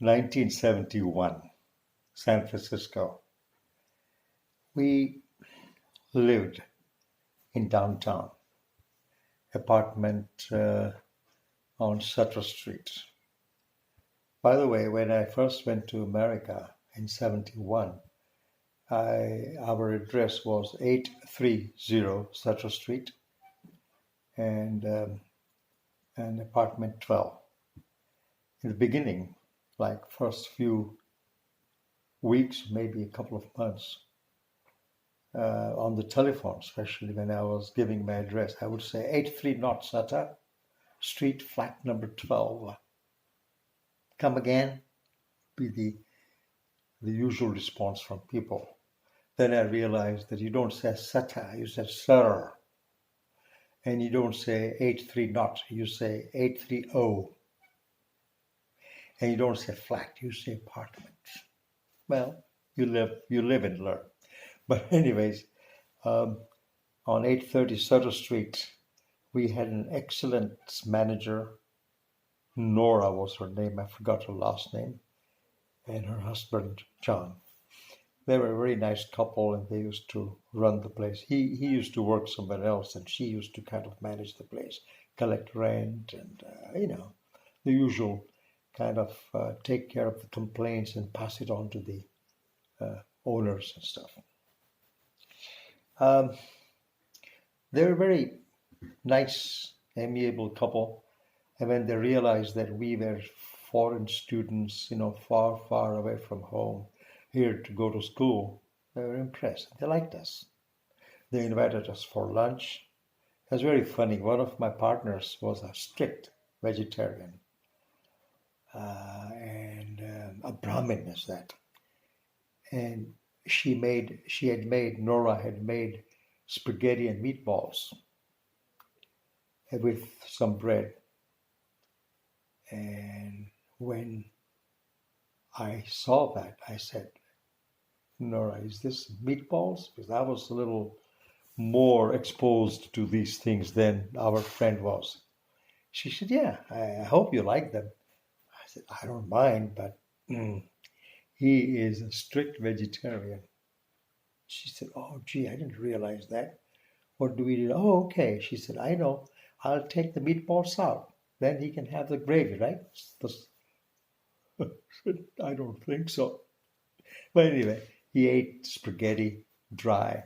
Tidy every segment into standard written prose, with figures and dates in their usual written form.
1971, San Francisco. We lived in downtown, apartment on Sutter Street. By the way, when I first went to America in 71, our address was 830 Sutter Street and apartment 12. In the beginning, like first few weeks, maybe a couple of months, on the telephone, especially when I was giving my address, I would say 83 North Sutter Street, flat number 12. Come again, be the usual response from people. Then I realized that you don't say Sutter, you say Sir. And you don't say 83 North, you say 830. And you don't say flat, you say apartment. Well, you live and learn. But anyways, on 830 Sutter Street, we had an excellent manager. Nora was her name. I forgot her last name. And her husband, John. They were a very nice couple, and they used to run the place. He used to work somewhere else, and she used to kind of manage the place, collect rent, and the usual kind of take care of the complaints and pass it on to the owners and stuff. They were a very nice, amiable couple. And when they realized that we were foreign students, far, far away from home, here to go to school, they were impressed. They liked us. They invited us for lunch. It was very funny. One of my partners was a strict vegetarian, and a Brahmin is that. And Nora had made spaghetti and meatballs with some bread. And when I saw that, I said, Nora, is this meatballs? Because I was a little more exposed to these things than our friend was. She said, yeah, I hope you like them. I said, I don't mind, but he is a strict vegetarian. She said, oh, gee, I didn't realize that. What do we do? Oh, okay. She said, I know. I'll take the meatballs out. Then he can have the gravy, right? I don't think so. But anyway, he ate spaghetti dry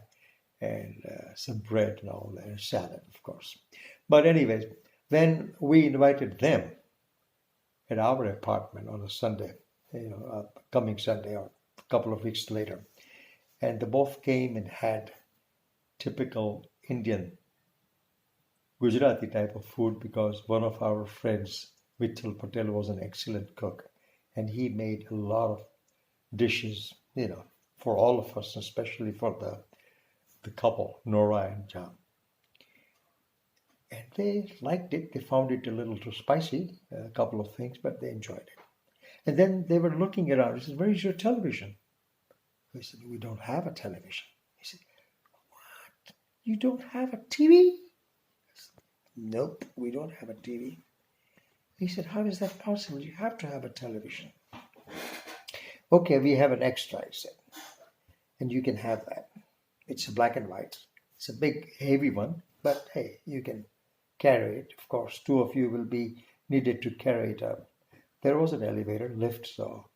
and some bread and all that, and salad, of course. But anyways, then we invited them at our apartment on a Sunday, coming Sunday or a couple of weeks later. And they both came and had typical Indian Gujarati type of food, because one of our friends, Vittal Patel, was an excellent cook, and he made a lot of dishes, for all of us, especially for the couple, Nora and John. And they liked it. They found it a little too spicy, a couple of things, but they enjoyed it. And then they were looking around. He said, where is your television? We said, we don't have a television. He said, what? You don't have a TV? Nope, we don't have a TV. He said, how is that possible? You have to have a television. Okay, we have an extra, I said, and you can have that. It's a black and white. It's a big, heavy one, but hey, you can carry it. Of course, two of you will be needed to carry it up. There was an elevator, lift, so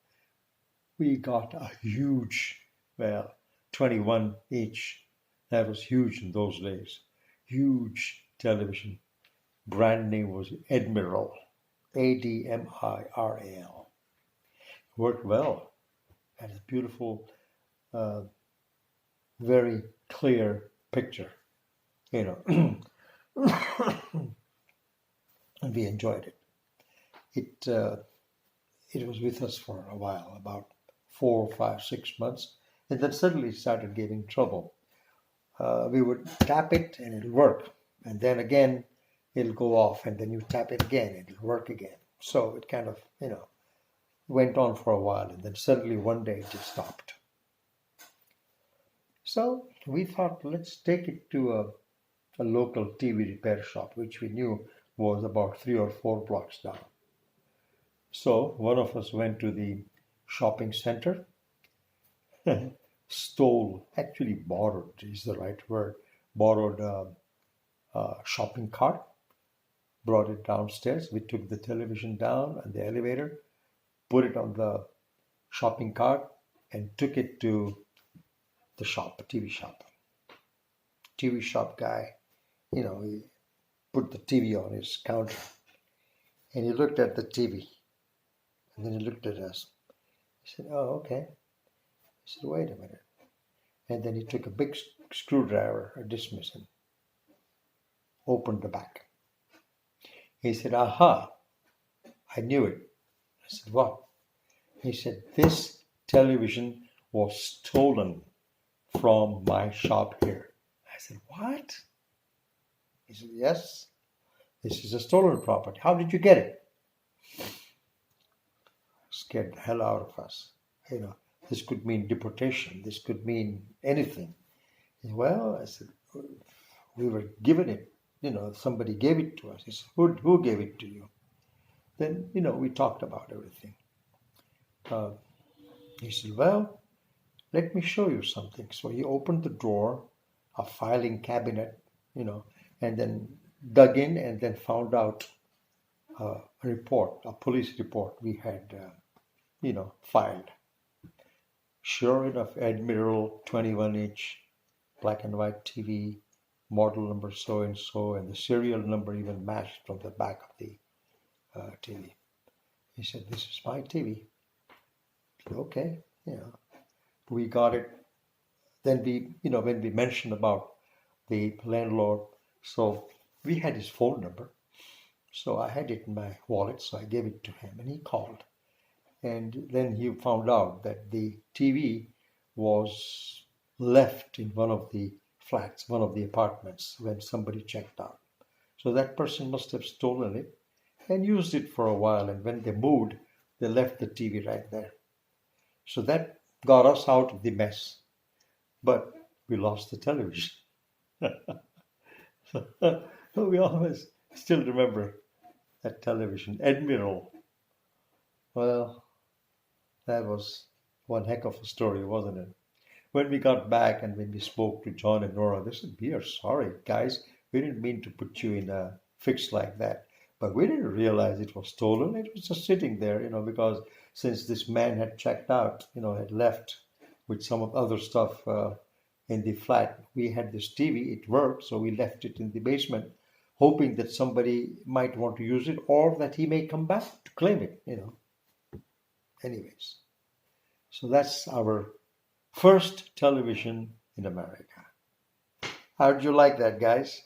we got a huge, 21 inch. That was huge in those days. Huge television. Brand name was Admiral, Admiral. Worked well. Had a beautiful, very clear picture, and we enjoyed it. It was with us for a while, about 4, 5, 6 months, and then suddenly started giving trouble. We would tap it and it'll work, and then again it'll go off, and then you tap it again and it'll work again. So it kind of, went on for a while, and then suddenly one day it just stopped. So we thought, let's take it to a local TV repair shop, which we knew was about 3 or 4 blocks down. So one of us went to the shopping center, stole, actually borrowed is the right word, borrowed a shopping cart, brought it downstairs. We took the television down and the elevator, put it on the shopping cart, and took it to the shop, TV shop. TV shop guy, he put the TV on his counter and he looked at the TV and then he looked at us. He said, "Oh, okay." He said, "Wait a minute." And then he took a big screwdriver, a dismiss, and opened the back. He said, "Aha, I knew it." I said, "What?" He said, "This television was stolen from my shop here." I said, "What?" He said, "Yes, this is a stolen property. How did you get it?" Scared the hell out of us. This could mean deportation. This could mean anything. Well, I said, "We were given it. Somebody gave it to us." He said, "Who gave it to you?" Then, we talked about everything. Uh, he said, "Well, let me show you something." So he opened the drawer, a filing cabinet, and then dug in and then found out a report, a police report we had, filed. Sure enough, Admiral 21-inch black and white TV, model number so and so, and the serial number even matched from the back of the TV. He said, "This is my TV." I said, "Okay, we got it." Then when we mentioned about the landlord, so we had his phone number. So I had it in my wallet, so I gave it to him, and he called. And then he found out that the TV was left in one of the flats, one of the apartments, when somebody checked out. So that person must have stolen it and used it for a while. And when they moved, they left the TV right there. So that got us out of the mess. But we lost the television. We always still remember that television. Admiral. Well, that was one heck of a story, wasn't it? When we got back and when we spoke to John and Nora, they said, "We are sorry, guys. We didn't mean to put you in a fix like that. But we didn't realize it was stolen. It was just sitting there, because since this man had checked out, had left with some of other stuff in the flat, we had this TV. It worked, so we left it in the basement, hoping that somebody might want to use it or that he may come back to claim it. Anyways, so that's our first television in America. How did you like that, guys?